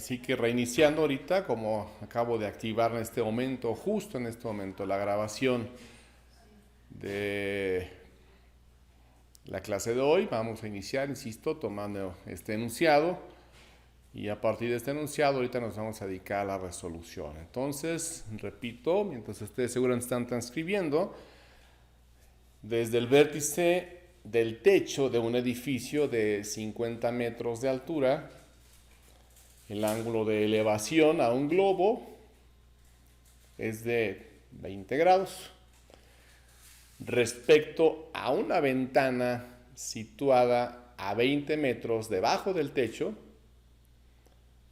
Así que reiniciando ahorita, como acabo de activar en este momento, justo en este momento, la grabación de la clase de hoy, vamos a iniciar, insisto, tomando este enunciado, y a partir de este enunciado ahorita nos vamos a dedicar a la resolución. Entonces, repito, mientras ustedes seguramente están transcribiendo, desde el vértice del techo de un edificio de 50 metros de altura, el ángulo de elevación a un globo es de 20 grados. Respecto a una ventana situada a 20 metros debajo del techo,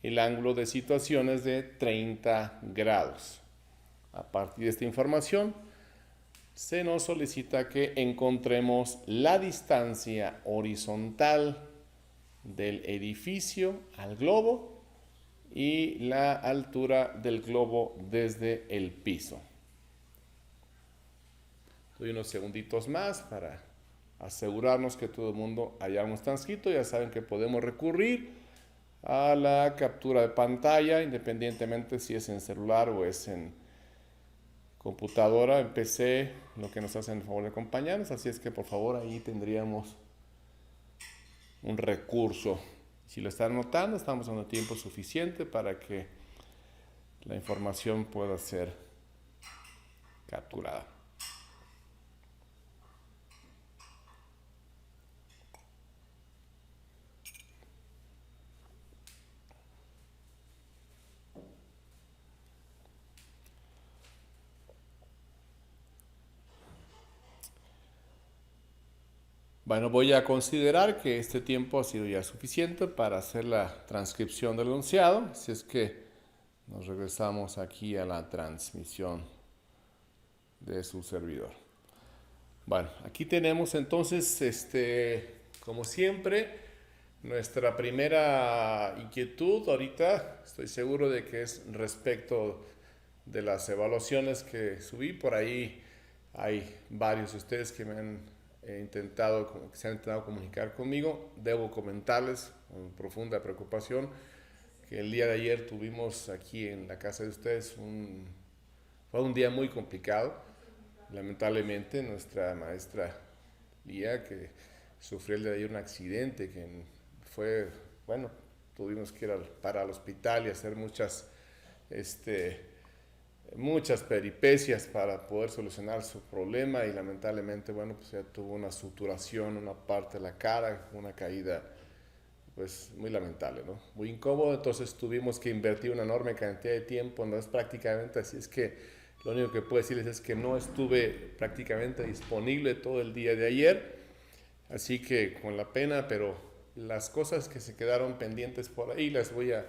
el ángulo de situación es de 30 grados. A partir de esta información, se nos solicita que encontremos la distancia horizontal del edificio al globo y la altura del globo desde el piso. Doy unos segunditos más para asegurarnos que todo el mundo hayamos transcrito. Ya saben que podemos recurrir a la captura de pantalla, independientemente si es en celular o es en computadora, en PC, lo que nos hacen el favor de acompañarnos. Así es que por favor ahí tendríamos un recurso. Si lo están notando, estamos dando tiempo suficiente para que la información pueda ser capturada. Bueno, voy a considerar que este tiempo ha sido ya suficiente para hacer la transcripción del enunciado, así es que nos regresamos aquí a la transmisión de su servidor. Bueno, aquí tenemos entonces, como siempre, nuestra primera inquietud ahorita. Estoy seguro de que es respecto de las evaluaciones que subí. Por ahí hay varios de ustedes que me han que se han intentado comunicar conmigo. Debo comentarles con profunda preocupación que el día de ayer tuvimos aquí en la casa de ustedes fue un día muy complicado. Lamentablemente nuestra maestra Lía, que sufrió el día de ayer un accidente que fue, bueno, tuvimos que ir para el hospital y hacer muchas peripecias para poder solucionar su problema, y lamentablemente, bueno, pues ya tuvo una suturación en una parte de la cara, una caída pues muy lamentable, ¿no? Muy incómodo. Entonces tuvimos que invertir una enorme cantidad de tiempo, no es prácticamente, así es que lo único que puedo decirles es que no estuve prácticamente disponible todo el día de ayer, así que con la pena, pero las cosas que se quedaron pendientes por ahí las voy a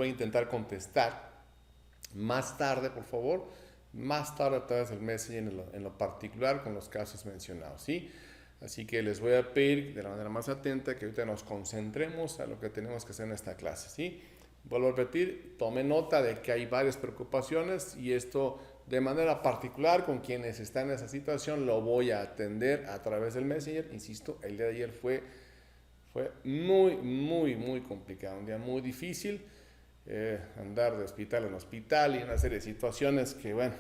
intentar contestar más tarde, por favor, más tarde a través del Messenger en lo particular con los casos mencionados, ¿sí? Así que les voy a pedir de la manera más atenta que ahorita nos concentremos a lo que tenemos que hacer en esta clase, ¿sí? Vuelvo a repetir, tome nota de que hay varias preocupaciones, y esto de manera particular con quienes están en esa situación lo voy a atender a través del Messenger. Insisto, el día de ayer fue muy complicado, un día muy difícil. Andar de hospital en hospital y una serie de situaciones que, bueno,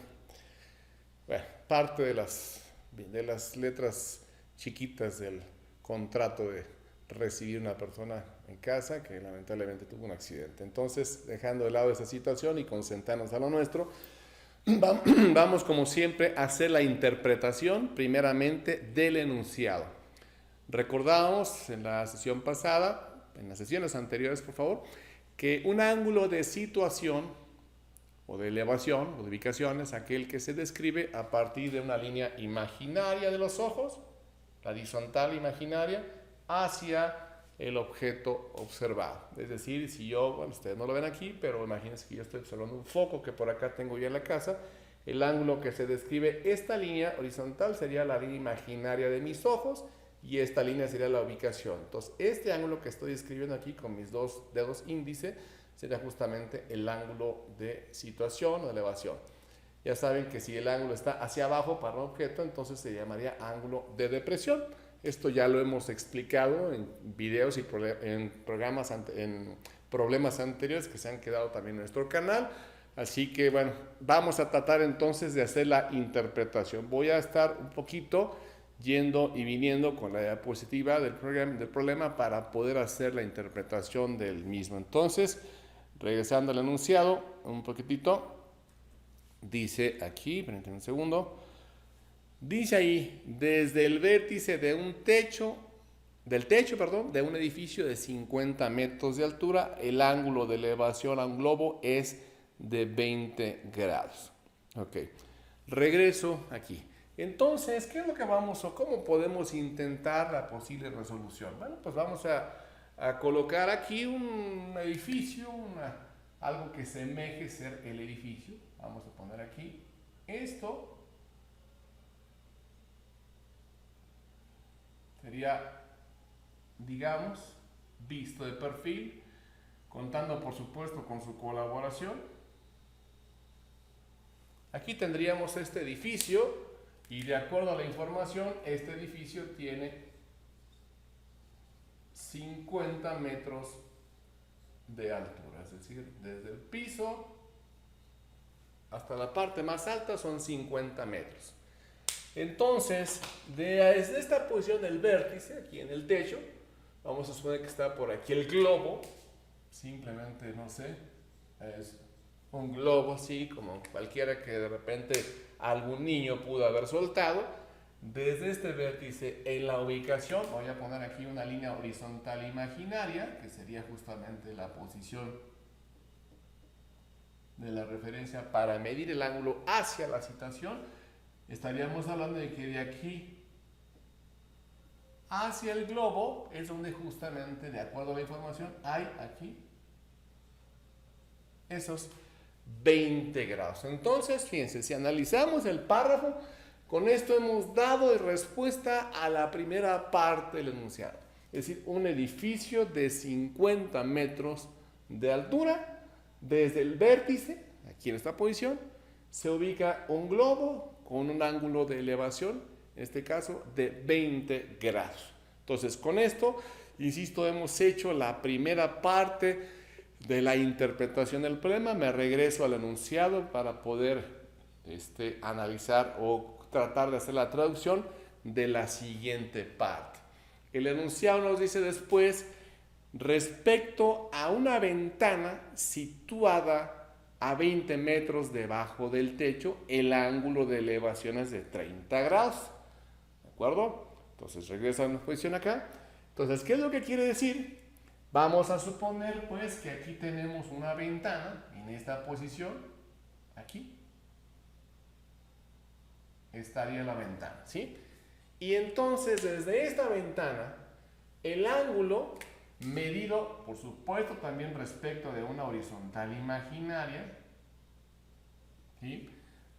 parte de las letras chiquitas del contrato de recibir una persona en casa que lamentablemente tuvo un accidente. Entonces, dejando de lado esa situación y concentrarnos a lo nuestro, vamos como siempre a hacer la interpretación primeramente del enunciado. Recordábamos en la sesión pasada, en las sesiones anteriores, por favor, que un ángulo de situación o de elevación o de ubicación es aquel que se describe a partir de una línea imaginaria de los ojos, la horizontal imaginaria, hacia el objeto observado. Es decir, si yo, bueno, ustedes no lo ven aquí, pero imagínense que yo estoy observando un foco que por acá tengo ya en la casa. El ángulo que se describe esta línea horizontal sería la línea imaginaria de mis ojos, y esta línea sería la ubicación. Entonces, este ángulo que estoy escribiendo aquí con mis dos dedos índice sería justamente el ángulo de situación o de elevación. Ya saben que si el ángulo está hacia abajo para un objeto, entonces se llamaría ángulo de depresión. Esto ya lo hemos explicado en videos y en problemas anteriores que se han quedado también en nuestro canal. Así que bueno, vamos a tratar entonces de hacer la interpretación. Voy a estar un poquito yendo y viniendo con la diapositiva del problema para poder hacer la interpretación del mismo. Entonces, regresando al enunciado un poquitito, dice aquí, permítanme un segundo, dice ahí, desde el vértice de un techo, de un edificio de 50 metros de altura, el ángulo de elevación a un globo es de 20 grados. Ok, regreso aquí. Entonces, ¿qué es lo que vamos o cómo podemos intentar la posible resolución? Bueno, pues vamos a colocar aquí un edificio, algo que semeje ser el edificio. Vamos a poner aquí esto. Sería, digamos, visto de perfil, contando por supuesto con su colaboración. Aquí tendríamos este edificio y de acuerdo a la información, este edificio tiene 50 metros de altura, es decir, desde el piso hasta la parte más alta son 50 metros. Entonces, desde esta posición del vértice, aquí en el techo, vamos a suponer que está por aquí el globo, simplemente, no sé, es un globo así, como cualquiera que de repente algún niño pudo haber soltado. Desde este vértice en la ubicación, voy a poner aquí una línea horizontal imaginaria, que sería justamente la posición de la referencia para medir el ángulo hacia la citación. Estaríamos hablando de que de aquí hacia el globo es donde justamente, de acuerdo a la información, hay aquí esos 20 grados. Entonces, fíjense, si analizamos el párrafo, con esto hemos dado respuesta a la primera parte del enunciado. Es decir, un edificio de 50 metros de altura, desde el vértice, aquí en esta posición, se ubica un globo con un ángulo de elevación, en este caso, de 20 grados. Entonces, con esto, insisto, hemos hecho la primera parte de la interpretación del problema. Me regreso al enunciado para poder analizar o tratar de hacer la traducción de la siguiente parte. El enunciado nos dice después, respecto a una ventana situada a 20 metros debajo del techo, el ángulo de elevación es de 30 grados. ¿De acuerdo? Entonces regresa a la posición acá. Entonces, ¿qué es lo que quiere decir? Vamos a suponer pues que aquí tenemos una ventana en esta posición, aquí estaría la ventana, ¿sí? Y entonces desde esta ventana, el ángulo medido, por supuesto, también respecto de una horizontal imaginaria, ¿sí?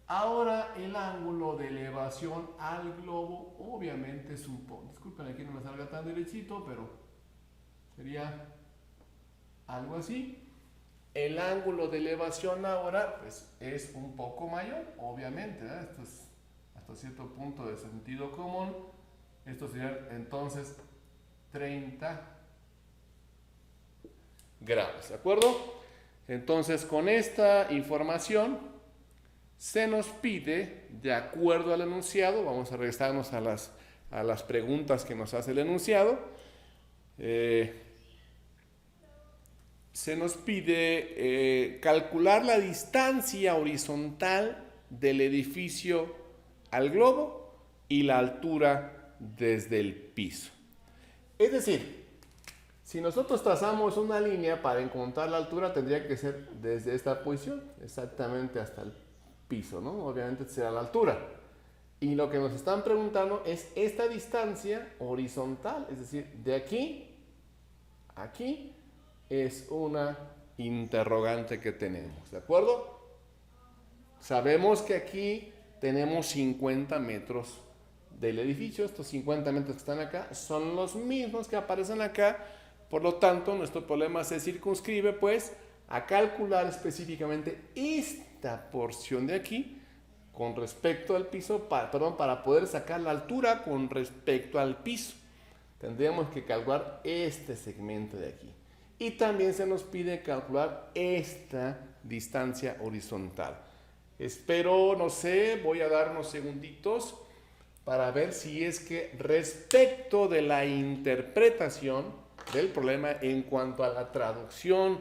Ahora el ángulo de elevación al globo, obviamente disculpen, aquí no me salga tan derechito, pero sería algo así. El ángulo de elevación ahora, pues, es un poco mayor, obviamente, ¿verdad? Esto es hasta cierto punto de sentido común. Esto sería entonces 30 grados, ¿de acuerdo? Entonces, con esta información se nos pide, de acuerdo al enunciado, vamos a regresarnos a las preguntas que nos hace el enunciado, se nos pide calcular la distancia horizontal del edificio al globo y la altura desde el piso. Es decir, si nosotros trazamos una línea para encontrar la altura, tendría que ser desde esta posición, exactamente hasta el piso, ¿no? Obviamente será la altura. Y lo que nos están preguntando es esta distancia horizontal, es decir, de aquí a aquí, es una interrogante que tenemos, ¿de acuerdo? Sabemos que aquí tenemos 50 metros del edificio. Estos 50 metros que están acá son los mismos que aparecen acá. Por lo tanto, nuestro problema se circunscribe pues a calcular específicamente esta porción de aquí con respecto al piso, para poder sacar la altura con respecto al piso. Tendríamos que calcular este segmento de aquí. y también se nos pide calcular esta distancia horizontal. Espero, no sé, voy a dar unos segunditos para ver si es que respecto de la interpretación del problema en cuanto a la traducción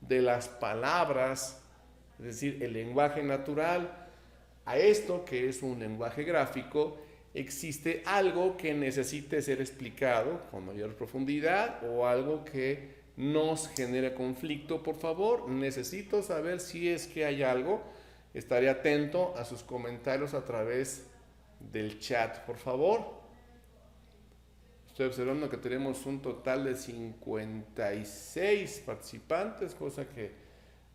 de las palabras, es decir, el lenguaje natural, a esto que es un lenguaje gráfico, existe algo que necesite ser explicado con mayor profundidad o algo que nos genere conflicto. Por favor, necesito saber si es que hay algo. Estaré atento a sus comentarios a través del chat, por favor. Estoy observando que tenemos un total de 56 participantes, cosa que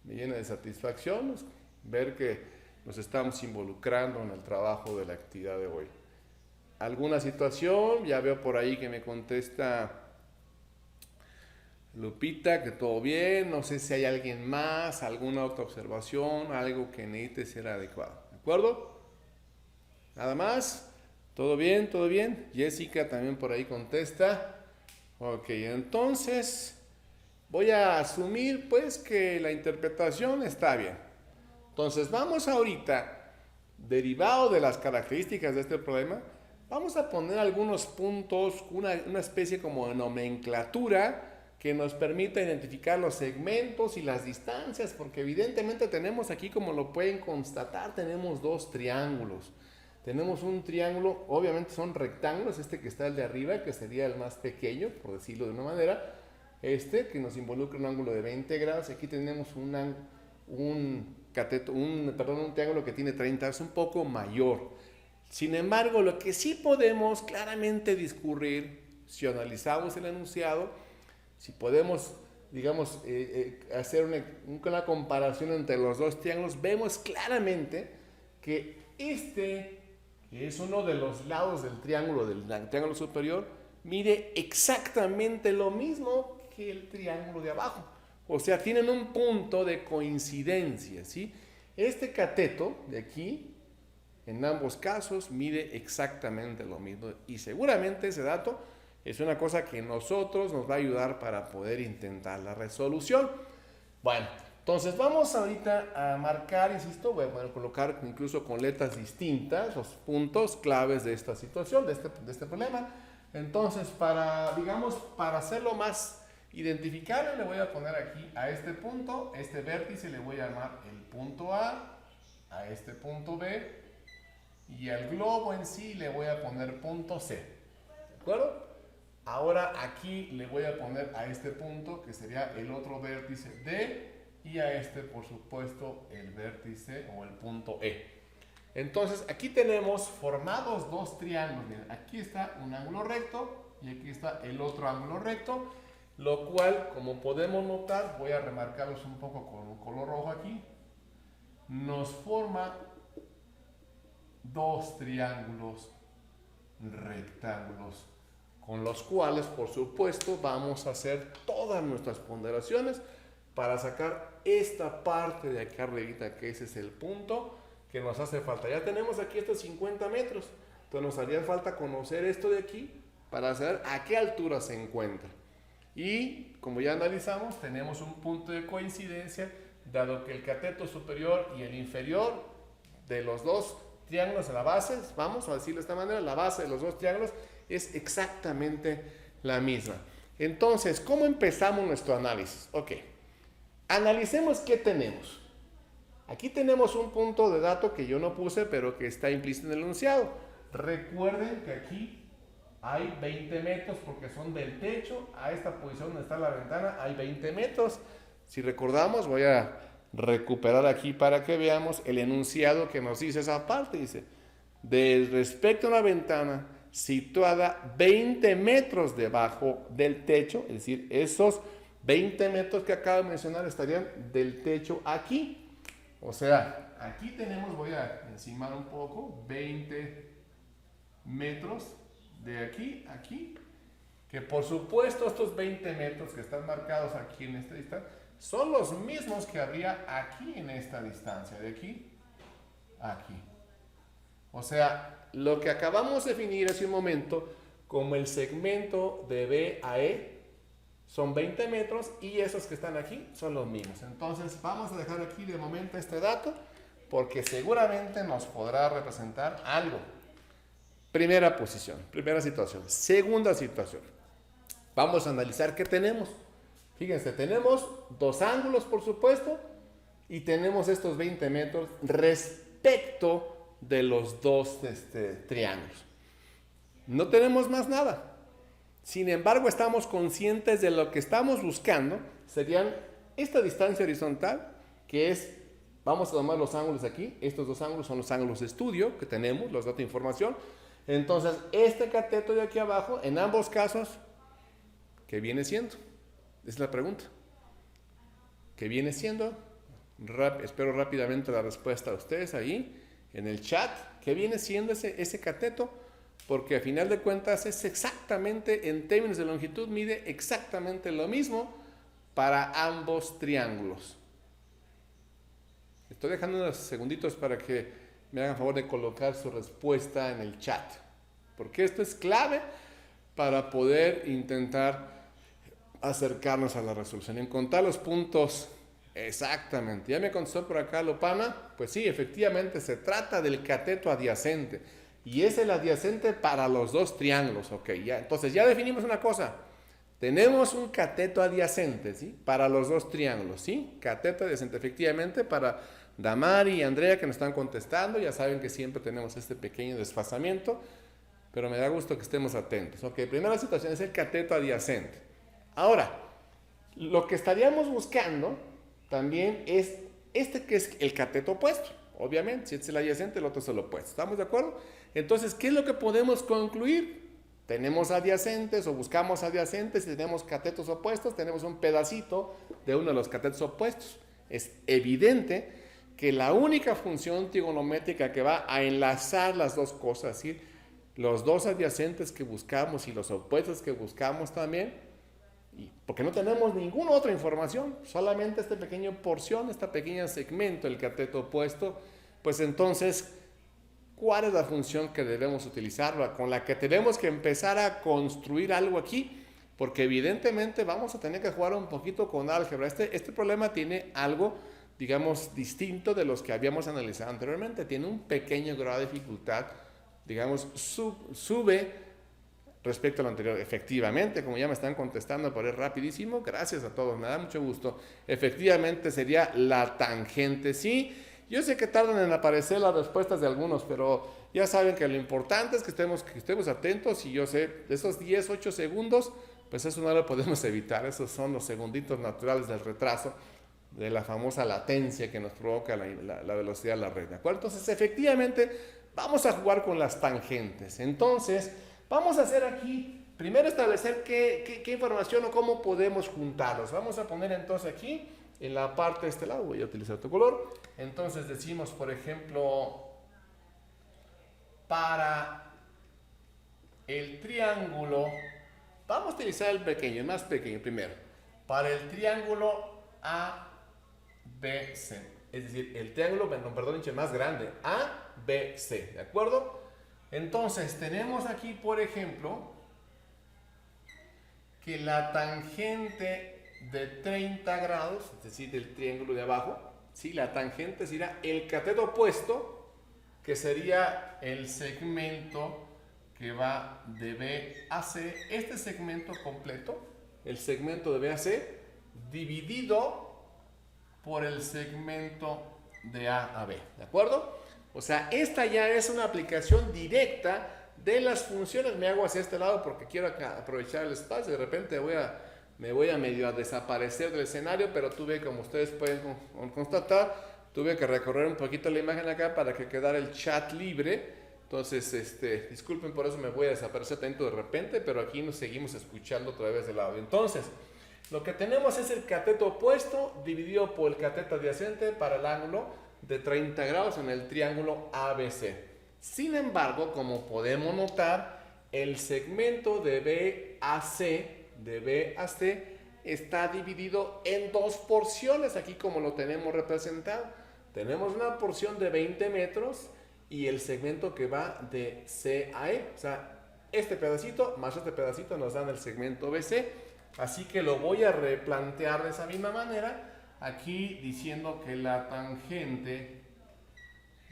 me llena de satisfacción ver que nos estamos involucrando en el trabajo de la actividad de hoy. ¿Alguna situación? Ya veo por ahí que me contesta Lupita que todo bien. No sé si hay alguien más, alguna otra observación, algo que necesite ser adecuado. ¿De acuerdo? ¿Nada más? ¿Todo bien? ¿Todo bien? Jessica también por ahí contesta. Ok, entonces voy a asumir pues que la interpretación está bien. Entonces vamos ahorita, derivado de las características de este problema, vamos a poner algunos puntos, una especie como de nomenclatura que nos permita identificar los segmentos y las distancias, porque evidentemente tenemos aquí, como lo pueden constatar, tenemos dos triángulos. Tenemos un triángulo, obviamente son rectángulos, este que está el de arriba, que sería el más pequeño, por decirlo de una manera, este que nos involucra un ángulo de 20 grados, aquí tenemos un triángulo que tiene 30, es un poco mayor. Sin embargo, lo que sí podemos claramente discurrir, si analizamos el enunciado, si podemos, digamos, hacer una comparación entre los dos triángulos, vemos claramente que este, que es uno de los lados del triángulo superior, mide exactamente lo mismo que el triángulo de abajo. O sea, tienen un punto de coincidencia, ¿sí? Este cateto de aquí, en ambos casos, mide exactamente lo mismo. Y seguramente ese dato es una cosa que nosotros nos va a ayudar para poder intentar la resolución. Bueno, entonces vamos ahorita a marcar, insisto, voy a poder colocar incluso con letras distintas los puntos claves de esta situación, de este problema. Entonces, digamos, para hacerlo más identificable, le voy a poner aquí a este punto, este vértice le voy a llamar el punto A este punto B, y al globo en sí le voy a poner punto C. ¿De acuerdo? Ahora aquí le voy a poner a este punto, que sería el otro vértice D, y a este, por supuesto, el vértice o el punto E. Entonces, aquí tenemos formados dos triángulos. Miren, aquí está un ángulo recto y aquí está el otro ángulo recto, lo cual, como podemos notar, voy a remarcarlos un poco con un color rojo aquí, nos forma dos triángulos rectángulos, con los cuales, por supuesto, vamos a hacer todas nuestras ponderaciones para sacar esta parte de acá arribita, que ese es el punto que nos hace falta. Ya tenemos aquí estos 50 metros, entonces nos haría falta conocer esto de aquí para saber a qué altura se encuentra. Y como ya analizamos, tenemos un punto de coincidencia, dado que el cateto superior y el inferior de los dos triángulos en la base, vamos a decirlo de esta manera, la base de los dos triángulos es exactamente la misma. Entonces, ¿cómo empezamos nuestro análisis? Ok, analicemos qué tenemos. Aquí tenemos un punto de dato que yo no puse, pero que está implícito en el enunciado. Recuerden que aquí hay 20 metros porque son del techo a esta posición donde está la ventana, hay 20 metros. Si recordamos, voy a recuperar aquí para que veamos el enunciado que nos dice esa parte. Dice, de respecto a una ventana situada 20 metros debajo del techo, es decir, esos 20 metros que acabo de mencionar estarían del techo aquí. O sea, aquí tenemos, voy a encimar un poco, 20 metros de aquí a aquí, que por supuesto estos 20 metros que están marcados aquí en esta distancia son los mismos que habría aquí en esta distancia, de aquí a aquí. O sea, lo que acabamos de definir hace un momento como el segmento de B a E, son 20 metros y esos que están aquí son los mismos. Entonces vamos a dejar aquí de momento este dato porque seguramente nos podrá representar algo. Primera posición, primera situación. Segunda situación. Vamos a analizar qué tenemos. Fíjense, tenemos dos ángulos, por supuesto, y tenemos estos 20 metros respecto de los dos triángulos. No tenemos más nada. Sin embargo, estamos conscientes de lo que estamos buscando. Serían esta distancia horizontal, que es, vamos a tomar los ángulos aquí. Estos dos ángulos son los ángulos de estudio que tenemos, los datos de información. Entonces, este cateto de aquí abajo, en ambos casos, ¿qué viene siendo? Esa es la pregunta. ¿Qué viene siendo? Espero rápidamente la respuesta a ustedes ahí en el chat. ¿Qué viene siendo ese cateto? Porque a final de cuentas es exactamente, en términos de longitud, mide exactamente lo mismo para ambos triángulos. Estoy dejando unos segunditos para que me hagan favor de colocar su respuesta en el chat, porque esto es clave para poder intentar acercarnos a la resolución, encontrar los puntos exactamente. Ya me contestó por acá Lopana, pues sí, efectivamente se trata del cateto adyacente y es el adyacente para los dos triángulos, ok, ya, entonces ya definimos una cosa, tenemos un cateto adyacente, ¿sí? Para los dos triángulos, ¿sí? Cateto adyacente, efectivamente, para Damari y Andrea que nos están contestando, ya saben que siempre tenemos este pequeño desfasamiento, pero me da gusto que estemos atentos. Ok, primera situación es el cateto adyacente. Ahora, lo que estaríamos buscando también es este que es el cateto opuesto. Obviamente, si este es el adyacente, el otro es el opuesto. ¿Estamos de acuerdo? Entonces, ¿qué es lo que podemos concluir? Tenemos adyacentes o buscamos adyacentes y tenemos catetos opuestos, tenemos un pedacito de uno de los catetos opuestos. Es evidente que la única función trigonométrica que va a enlazar las dos cosas, ¿sí? Los dos adyacentes que buscamos y los opuestos que buscamos también, porque no tenemos ninguna otra información, solamente esta pequeña porción, este pequeño segmento, el cateto opuesto, pues entonces, ¿cuál es la función que debemos utilizar, con la que tenemos que empezar a construir algo aquí? Porque evidentemente vamos a tener que jugar un poquito con álgebra. Este problema tiene algo, digamos, distinto de los que habíamos analizado anteriormente. Tiene un pequeño grado de dificultad, digamos, sube respecto a lo anterior. Efectivamente, como ya me están contestando por ahí rapidísimo, gracias a todos, me da mucho gusto. Efectivamente sería la tangente, sí. Yo sé que tardan en aparecer las respuestas de algunos, pero ya saben que lo importante es que estemos atentos y yo sé, de esos 10, 8 segundos, pues eso no lo podemos evitar, esos son los segunditos naturales del retraso, de la famosa latencia que nos provoca la velocidad de la red, ¿de acuerdo? Entonces, efectivamente, vamos a jugar con las tangentes. Entonces, vamos a hacer aquí, primero establecer qué información o cómo podemos juntarlos. Vamos a poner entonces aquí, en la parte de este lado, voy a utilizar otro color. Entonces decimos, por ejemplo, para el triángulo, vamos a utilizar el pequeño, el más pequeño primero. Para el triángulo ABC, es decir, el triángulo, perdón, el más grande, ABC, ¿de acuerdo? Entonces, tenemos aquí, por ejemplo, que la tangente de 30 grados, es decir, del triángulo de abajo, ¿sí? La tangente sería el cateto opuesto, que sería el segmento que va de B a C, este segmento completo, el segmento de B a C, dividido por el segmento de A a B, ¿de acuerdo? O sea, esta ya es una aplicación directa de las funciones. Me hago hacia este lado porque quiero aprovechar el espacio. De repente me voy a medio a desaparecer del escenario, pero como ustedes pueden constatar, tuve que recorrer un poquito la imagen acá para que quedara el chat libre. Entonces, disculpen por eso me voy a desaparecer tanto de repente, pero aquí nos seguimos escuchando a través del audio. Entonces, lo que tenemos es el cateto opuesto dividido por el cateto adyacente para el ángulo de 30 grados en el triángulo ABC. Sin embargo, como podemos notar, el segmento de B a C está dividido en dos porciones, aquí como lo tenemos representado. Tenemos una porción de 20 metros y el segmento que va de C a E. O sea, este pedacito más este pedacito nos dan el segmento BC. Así que lo voy a replantear de esa misma manera, aquí diciendo que la tangente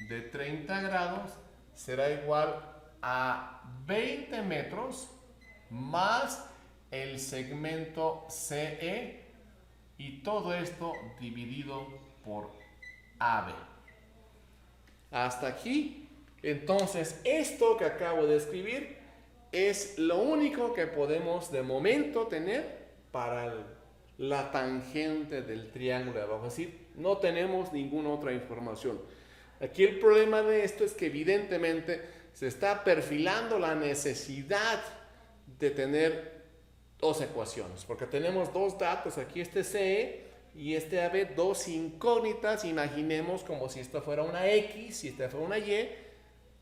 de 30 grados será igual a 20 metros más el segmento CE y todo esto dividido por AB. Hasta aquí. Entonces, esto que acabo de escribir es lo único que podemos de momento tener para la tangente del triángulo de abajo. Es decir, no tenemos ninguna otra información. Aquí el problema de esto es que evidentemente se está perfilando la necesidad de tener dos ecuaciones, porque tenemos dos datos, aquí este CE y este AB, dos incógnitas. Imaginemos como si esto fuera una X y esta fuera una Y.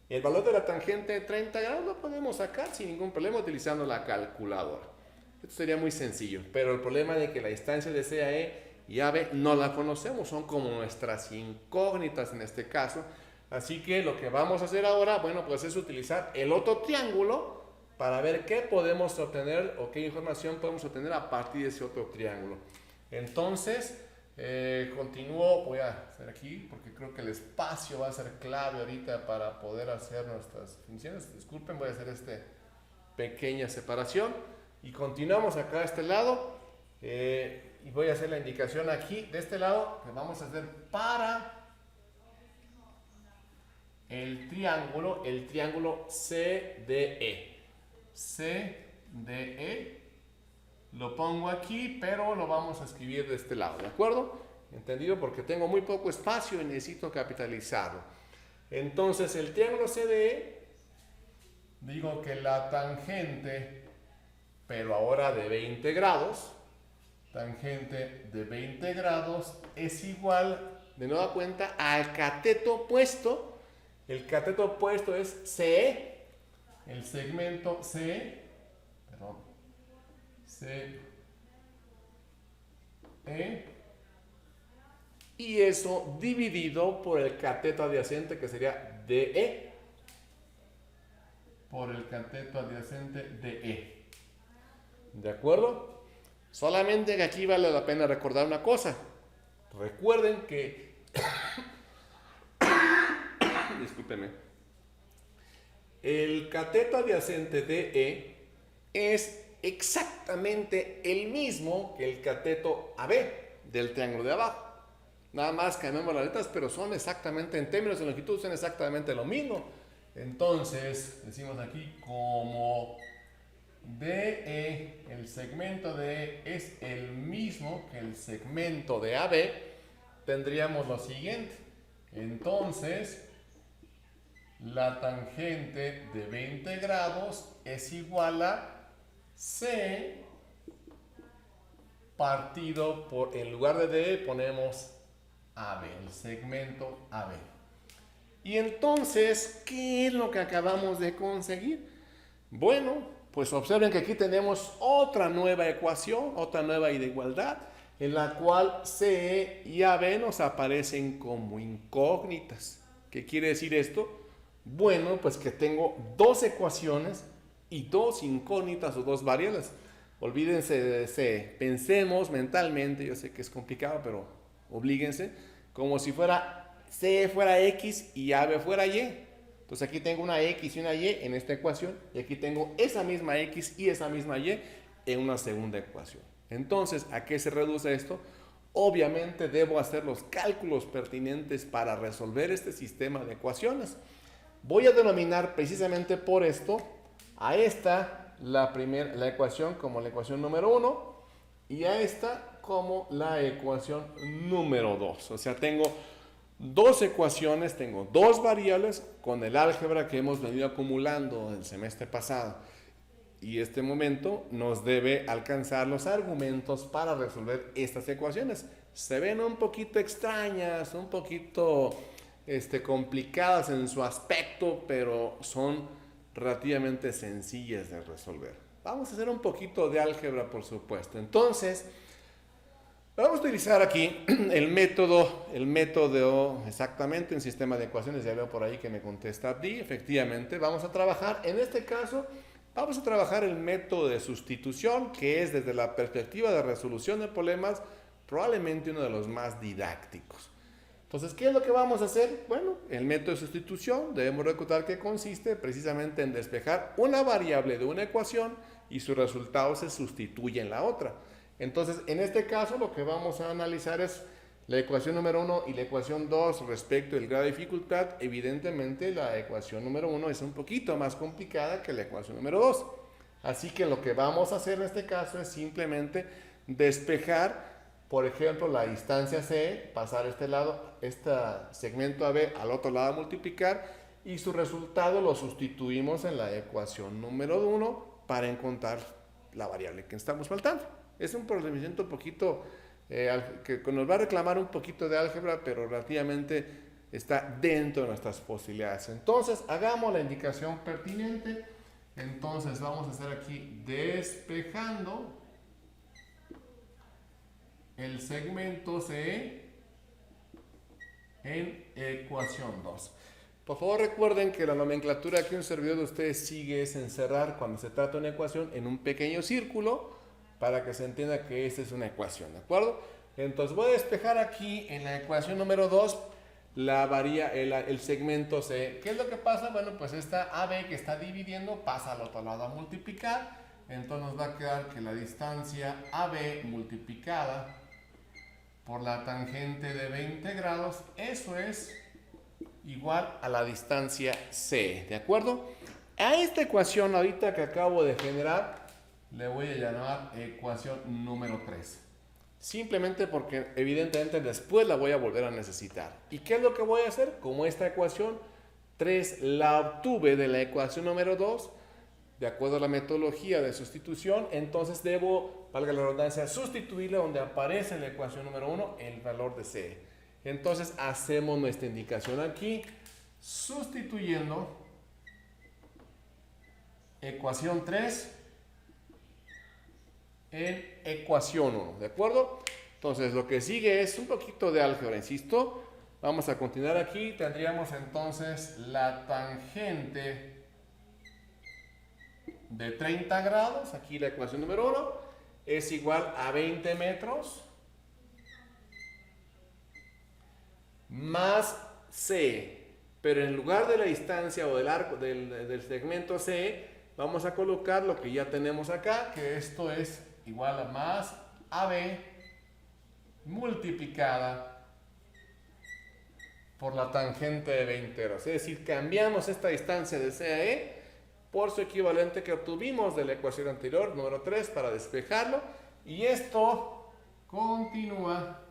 El valor de la tangente de 30 grados lo podemos sacar sin ningún problema utilizando la calculadora. Esto sería muy sencillo, pero el problema es que la distancia de CAE y AB no la conocemos, son como nuestras incógnitas en este caso. Así que lo que vamos a hacer ahora, bueno, pues es utilizar el otro triángulo para ver qué podemos obtener o qué información podemos obtener a partir de ese otro triángulo. Entonces, continúo, voy a hacer aquí porque creo que el espacio va a ser clave ahorita para poder hacer nuestras funciones. Disculpen, voy a hacer esta pequeña separación y continuamos acá a este lado. Y voy a hacer la indicación aquí de este lado que vamos a hacer para el triángulo CDE. CDE lo pongo aquí, pero lo vamos a escribir de este lado, ¿de acuerdo? ¿Entendido? Porque tengo muy poco espacio y necesito capitalizarlo. Entonces, el triángulo CDE, digo que la tangente, pero ahora de 20 grados, tangente de 20 grados es igual, de nueva cuenta, al cateto opuesto. El cateto opuesto es CE, el segmento CE, y eso dividido por el cateto adyacente que sería DE, por el cateto adyacente DE. ¿De acuerdo? Solamente que aquí vale la pena recordar una cosa. Recuerden que discúlpenme, el cateto adyacente DE es exactamente el mismo que el cateto AB del triángulo de abajo. Nada más cambiamos las letras, pero son exactamente, en términos de longitud, son exactamente lo mismo. Entonces, decimos aquí como DE, el segmento DE es el mismo que el segmento de AB, tendríamos lo siguiente. Entonces, la tangente de 20 grados es igual a C partido por, en lugar de D ponemos AB, el segmento AB. Y entonces, ¿qué es lo que acabamos de conseguir? Bueno, pues observen que aquí tenemos otra nueva ecuación, otra nueva igualdad, en la cual CE y AB nos aparecen como incógnitas. ¿Qué quiere decir esto? Bueno, pues que tengo dos ecuaciones y dos incógnitas o dos variables. Olvídense de C. Pensemos mentalmente, yo sé que es complicado, pero oblíguense, como si fuera C fuera X y AB fuera Y. Entonces aquí tengo una X y una Y en esta ecuación y aquí tengo esa misma X y esa misma Y en una segunda ecuación. Entonces, ¿a qué se reduce esto? Obviamente debo hacer los cálculos pertinentes para resolver este sistema de ecuaciones. Voy a denominar precisamente por esto a esta la ecuación como la ecuación número 1 y a esta como la ecuación número 2. O sea, tengo dos ecuaciones, tengo dos variables con el álgebra que hemos venido acumulando el semestre pasado. Y este momento nos debe alcanzar los argumentos para resolver estas ecuaciones. Se ven un poquito extrañas, un poquito complicadas en su aspecto, pero son relativamente sencillas de resolver. Vamos a hacer un poquito de álgebra, por supuesto. Entonces, vamos a utilizar aquí el método exactamente, un sistema de ecuaciones. Ya veo por ahí que me contesta Abdi. Efectivamente, vamos a trabajar en este caso Vamos a trabajar el método de sustitución, que es desde la perspectiva de resolución de problemas, probablemente uno de los más didácticos. Entonces, ¿qué es lo que vamos a hacer? Bueno, el método de sustitución, debemos recordar que consiste precisamente en despejar una variable de una ecuación y su resultado se sustituye en la otra. Entonces, en este caso, lo que vamos a analizar es la ecuación número 1 y la ecuación 2 respecto del grado de dificultad. Evidentemente, la ecuación número 1 es un poquito más complicada que la ecuación número 2. Así que lo que vamos a hacer en este caso es simplemente despejar, por ejemplo, la distancia C, pasar este lado, este segmento AB al otro lado, multiplicar, y su resultado lo sustituimos en la ecuación número 1 para encontrar la variable que estamos faltando. Es un procedimiento un poquito que nos va a reclamar un poquito de álgebra, pero relativamente está dentro de nuestras posibilidades. Entonces, hagamos la indicación pertinente. Entonces, vamos a hacer aquí despejando el segmento CE en ecuación 2. Por favor, recuerden que la nomenclatura que un servidor de ustedes sigue es encerrar, cuando se trata de una ecuación, en un pequeño círculo para que se entienda que esta es una ecuación, ¿de acuerdo? Entonces voy a despejar aquí en la ecuación número 2 el segmento C. ¿Qué es lo que pasa? Bueno, pues esta AB que está dividiendo pasa al otro lado a multiplicar. Entonces nos va a quedar que la distancia AB multiplicada por la tangente de 20 grados, eso es igual a la distancia C, ¿de acuerdo? A esta ecuación ahorita que acabo de generar, le voy a llamar ecuación número 3. Simplemente porque evidentemente después la voy a volver a necesitar. ¿Y qué es lo que voy a hacer? Como esta ecuación 3 la obtuve de la ecuación número 2, de acuerdo a la metodología de sustitución, entonces debo, valga la redundancia, sustituirle donde aparece en la ecuación número 1 el valor de C. Entonces hacemos nuestra indicación aquí, sustituyendo ecuación 3 en ecuación 1, ¿de acuerdo? Entonces lo que sigue es un poquito de álgebra, insisto. Vamos a continuar aquí, tendríamos entonces la tangente de 30 grados, aquí la ecuación número 1, es igual a 20 metros más C, pero en lugar de la distancia o del arco del segmento C, vamos a colocar lo que ya tenemos acá, que esto es igual a más AB multiplicada por la tangente de 20 grados. Es decir, cambiamos esta distancia de C a E por su equivalente que obtuvimos de la ecuación anterior, número 3, para despejarlo. Y esto continúa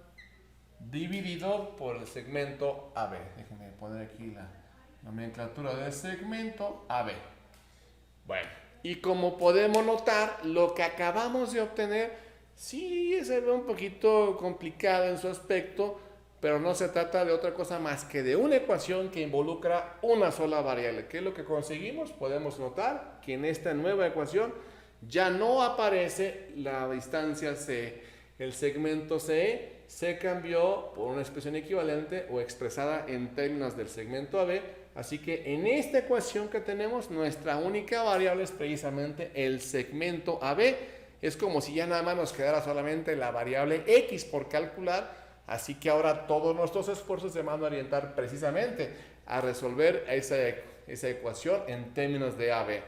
dividido por el segmento AB. Déjenme poner aquí la nomenclatura del segmento AB. Bueno, y como podemos notar, lo que acabamos de obtener sí se ve un poquito complicado en su aspecto, pero no se trata de otra cosa más que de una ecuación que involucra una sola variable. ¿Qué es lo que conseguimos? Podemos notar que en esta nueva ecuación ya no aparece la distancia C. El segmento CE se cambió por una expresión equivalente o expresada en términos del segmento AB. Así que en esta ecuación que tenemos, nuestra única variable es precisamente el segmento AB. Es como si ya nada más nos quedara solamente la variable X por calcular. Así que ahora todos nuestros esfuerzos se van a orientar precisamente a resolver esa ecuación en términos de AB.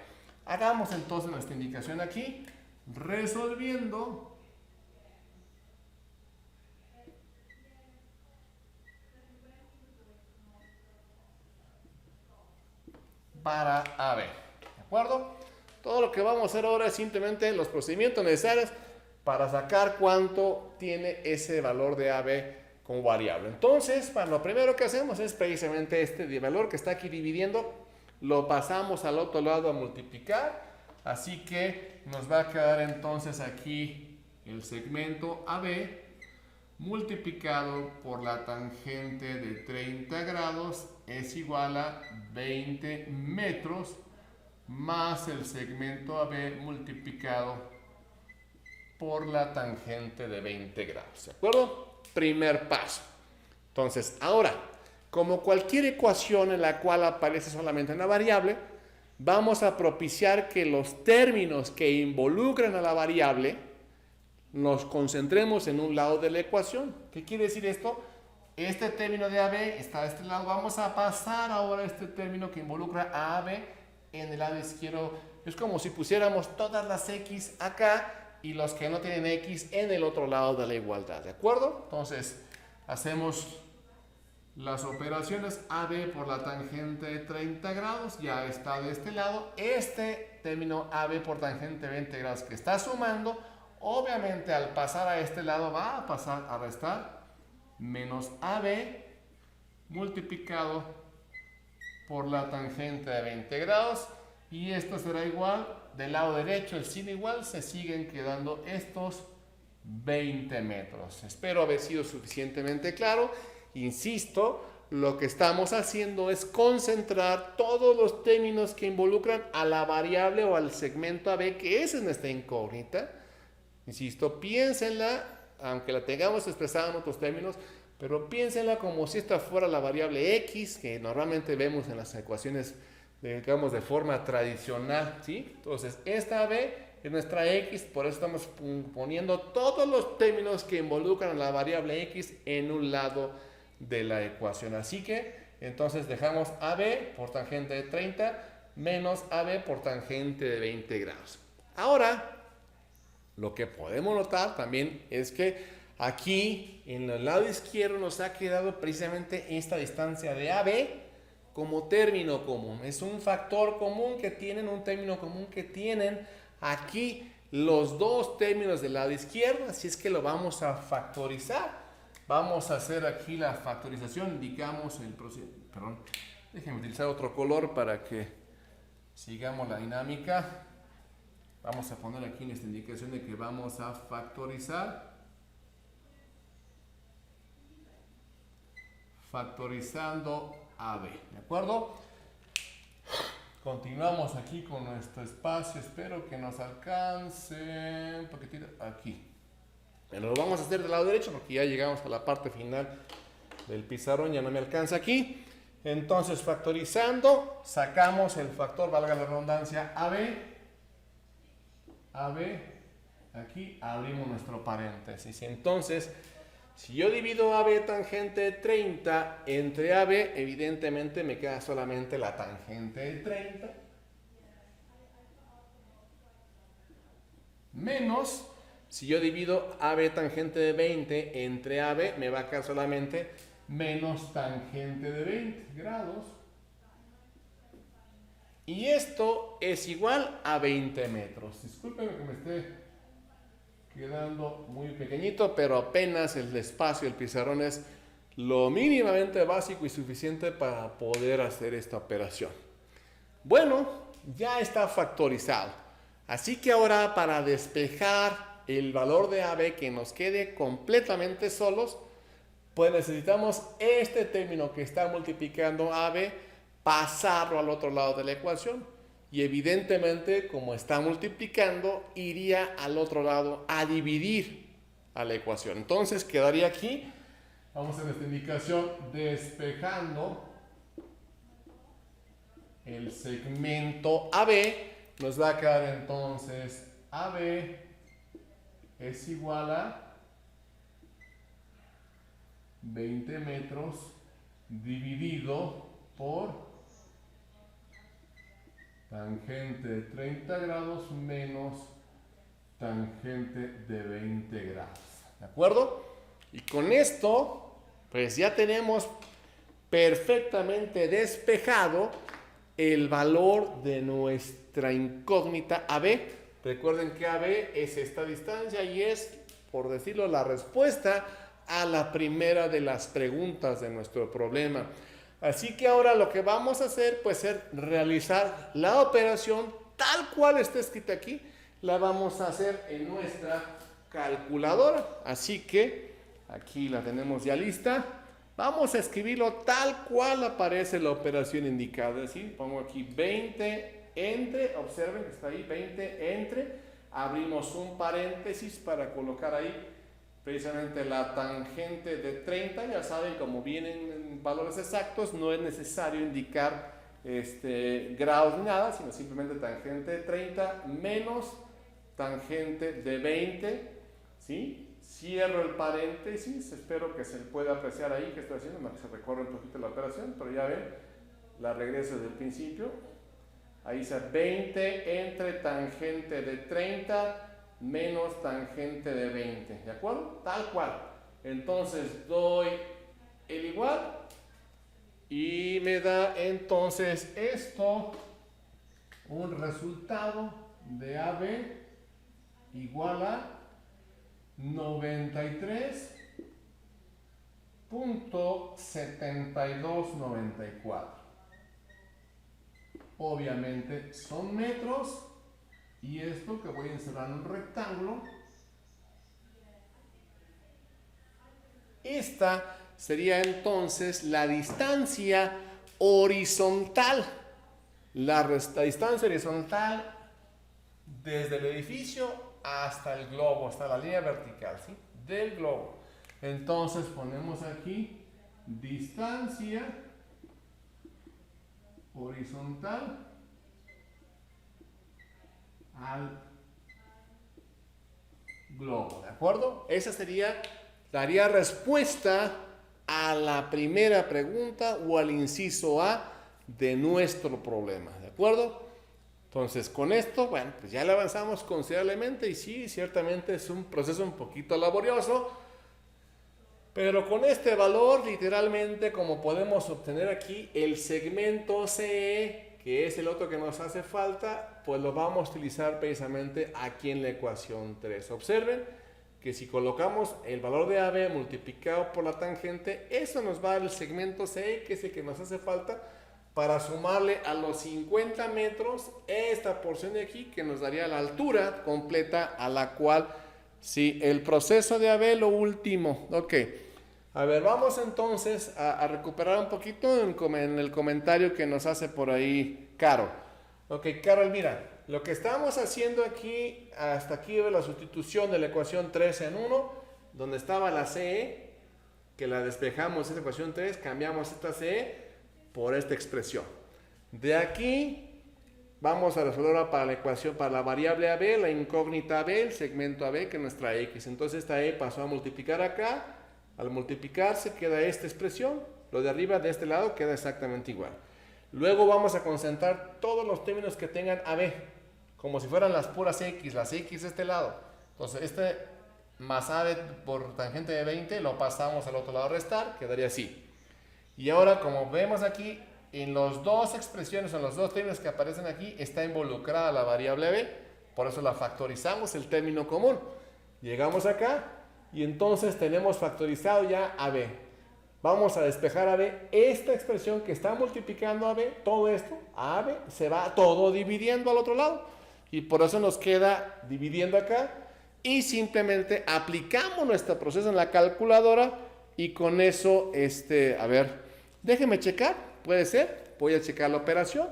Hagamos entonces nuestra indicación aquí, resolviendo para AB. ¿De acuerdo? Todo lo que vamos a hacer ahora es simplemente los procedimientos necesarios para sacar cuánto tiene ese valor de AB como variable. Entonces, bueno, lo primero que hacemos es precisamente este valor que está aquí dividiendo, lo pasamos al otro lado a multiplicar, así que nos va a quedar entonces aquí el segmento AB multiplicado por la tangente de 30 grados es igual a 20 metros más el segmento AB multiplicado por la tangente de 20 grados, ¿de acuerdo? Primer paso. Entonces, ahora, como cualquier ecuación en la cual aparece solamente una variable, vamos a propiciar que los términos que involucran a la variable nos concentremos en un lado de la ecuación. ¿Qué quiere decir esto? Este término de AB está de este lado. Vamos a pasar ahora este término que involucra a AB en el lado izquierdo. Es como si pusiéramos todas las X acá y los que no tienen X en el otro lado de la igualdad. ¿De acuerdo? Entonces, hacemos las operaciones AB por la tangente de 30 grados. Ya está de este lado. Este término AB por tangente de 20 grados que está sumando, obviamente al pasar a este lado va a pasar a restar menos AB multiplicado por la tangente de 20 grados, y esto será igual, del lado derecho el sin igual, se siguen quedando estos 20 metros. Espero haber sido suficientemente claro. Insisto, lo que estamos haciendo es concentrar todos los términos que involucran a la variable o al segmento AB, que es en esta incógnita. Insisto, piénsenla, aunque la tengamos expresada en otros términos, pero piénsenla como si esta fuera la variable X, que normalmente vemos en las ecuaciones, digamos, de forma tradicional, ¿sí? Entonces, esta AB es nuestra X, por eso estamos poniendo todos los términos que involucran a la variable X en un lado de la ecuación. Así que, entonces, dejamos AB por tangente de 30 menos AB por tangente de 20 grados. Ahora, lo que podemos notar también es que aquí en el lado izquierdo nos ha quedado precisamente esta distancia de AB como término común. Es un factor común que tienen, un término común que tienen aquí los dos términos del lado izquierdo, así es que lo vamos a factorizar. Vamos a hacer aquí la factorización, indicamos el proceso. Perdón, déjenme utilizar otro color para que sigamos la dinámica. Vamos a poner aquí en esta indicación de que vamos a factorizar. Factorizando AB, ¿de acuerdo? Continuamos aquí con nuestro espacio. Espero que nos alcance un poquitito aquí. Pero lo vamos a hacer del lado derecho porque ya llegamos a la parte final del pizarrón. Ya no me alcanza aquí. Entonces, factorizando, sacamos el factor, valga la redundancia, AB. Aquí abrimos nuestro paréntesis. Entonces, si yo divido AB tangente de 30 entre AB, evidentemente me queda solamente la tangente de 30 menos, si yo divido AB tangente de 20 entre AB, me va a quedar solamente menos tangente de 20 grados. Y esto es igual a 20 metros. Discúlpenme que me esté quedando muy pequeñito, pero apenas el espacio del pizarrón es lo mínimamente básico y suficiente para poder hacer esta operación. Bueno, ya está factorizado. Así que ahora, para despejar el valor de AB que nos quede completamente solos, pues necesitamos este término que está multiplicando AB, pasarlo al otro lado de la ecuación. Y evidentemente, como está multiplicando, iría al otro lado a dividir a la ecuación. Entonces quedaría aquí, vamos a esta indicación, despejando el segmento AB, nos va a quedar entonces AB es igual a 20 metros dividido por tangente de 30 grados menos tangente de 20 grados. ¿De acuerdo? Y con esto, pues ya tenemos perfectamente despejado el valor de nuestra incógnita AB. Recuerden que AB es esta distancia y es, por decirlo, la respuesta a la primera de las preguntas de nuestro problema. Así que ahora lo que vamos a hacer, pues, es realizar la operación tal cual está escrita aquí. La vamos a hacer en nuestra calculadora. Así que aquí la tenemos ya lista. Vamos a escribirlo tal cual aparece la operación indicada. ¿Sí? Pongo aquí 20 entre, observen que está ahí, 20 entre. Abrimos un paréntesis para colocar ahí precisamente la tangente de 30, ya saben, como vienen en valores exactos, no es necesario indicar grados ni nada, sino simplemente tangente de 30 menos tangente de 20, ¿sí? Cierro el paréntesis, espero que se pueda apreciar ahí que estoy haciendo, se recorre un poquito la operación, pero ya ven, la regreso desde el principio. Ahí dice 20 entre tangente de 30 menos tangente de 20, ¿de acuerdo? Tal cual. Entonces doy el igual y me da entonces esto un resultado de AB igual a 93.7294. Obviamente son metros y esto que voy a encerrar en un rectángulo. Esta sería entonces la distancia horizontal. La distancia horizontal desde el edificio hasta el globo, hasta la línea vertical, ¿sí? Del globo. Entonces ponemos aquí distancia horizontal al globo, ¿de acuerdo? Esa daría respuesta a la primera pregunta o al inciso A de nuestro problema, ¿de acuerdo? Entonces, con esto, bueno, pues ya le avanzamos considerablemente y sí, ciertamente es un proceso un poquito laborioso, pero con este valor, literalmente, como podemos obtener aquí, el segmento CE, que es el otro que nos hace falta, pues lo vamos a utilizar precisamente aquí en la ecuación 3. Observen que si colocamos el valor de AB multiplicado por la tangente, eso nos va a dar el segmento CE, que es el que nos hace falta, para sumarle a los 50 metros esta porción de aquí que nos daría la altura completa a la cual, sí, el proceso de AB lo último. Ok, a ver, vamos entonces a recuperar un poquito en el comentario que nos hace por ahí Caro. Ok, Carol, mira, lo que estamos haciendo aquí, hasta aquí de la sustitución de la ecuación 3 en 1, donde estaba la CE, que la despejamos esta ecuación 3, cambiamos esta CE por esta expresión. De aquí vamos a resolver ahora para la ecuación, para la variable AB, la incógnita AB, el segmento AB, que es nuestra X. Entonces esta E pasó a multiplicar acá. Al multiplicarse queda esta expresión. Lo de arriba de este lado queda exactamente igual. Luego vamos a concentrar todos los términos que tengan AB, como si fueran las puras X, las X de este lado. Entonces este más AB por tangente de 20 lo pasamos al otro lado a restar, quedaría así. Y ahora, como vemos aquí, en las dos expresiones, en los dos términos que aparecen aquí, está involucrada la variable b, por eso la factorizamos, el término común. Llegamos acá y entonces tenemos factorizado ya AB. Vamos a despejar AB, esta expresión que está multiplicando AB, todo esto, AB, se va todo dividiendo al otro lado. Y por eso nos queda dividiendo acá y simplemente aplicamos nuestro proceso en la calculadora. Y con eso, a ver, déjenme checar, puede ser, voy a checar la operación,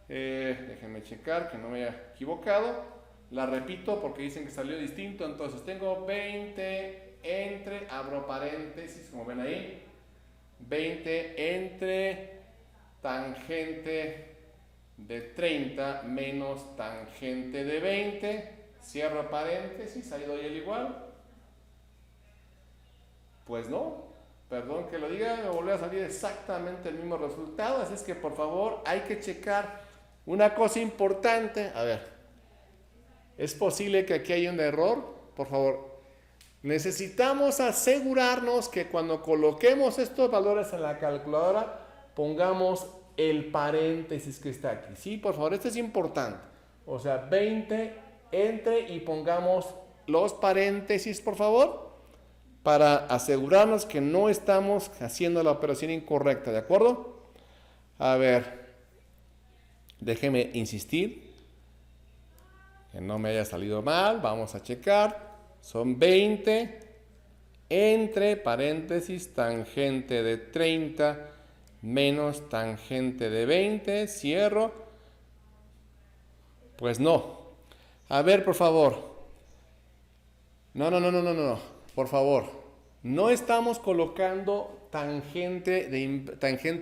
déjenme checar que no me haya equivocado, la repito porque dicen que salió distinto, entonces tengo 20 entre, abro paréntesis, como ven ahí, 20 entre tangente de 30 menos tangente de 20, cierro paréntesis, ahí doy el igual. Pues no, perdón que lo diga, me volvió a salir exactamente el mismo resultado, así es que por favor hay que checar una cosa importante. A ver, ¿es posible que aquí haya un error? Por favor, necesitamos asegurarnos que cuando coloquemos estos valores en la calculadora, pongamos el paréntesis que está aquí. Sí, por favor, esto es importante. O sea, 20 entre y pongamos los paréntesis, por favor, para asegurarnos que no estamos haciendo la operación incorrecta, ¿de acuerdo? A ver, déjeme insistir, que no me haya salido mal, vamos a checar, son 20 entre paréntesis tangente de 30 menos tangente de 20, cierro, pues no, a ver por favor, no, por favor, no estamos colocando tangente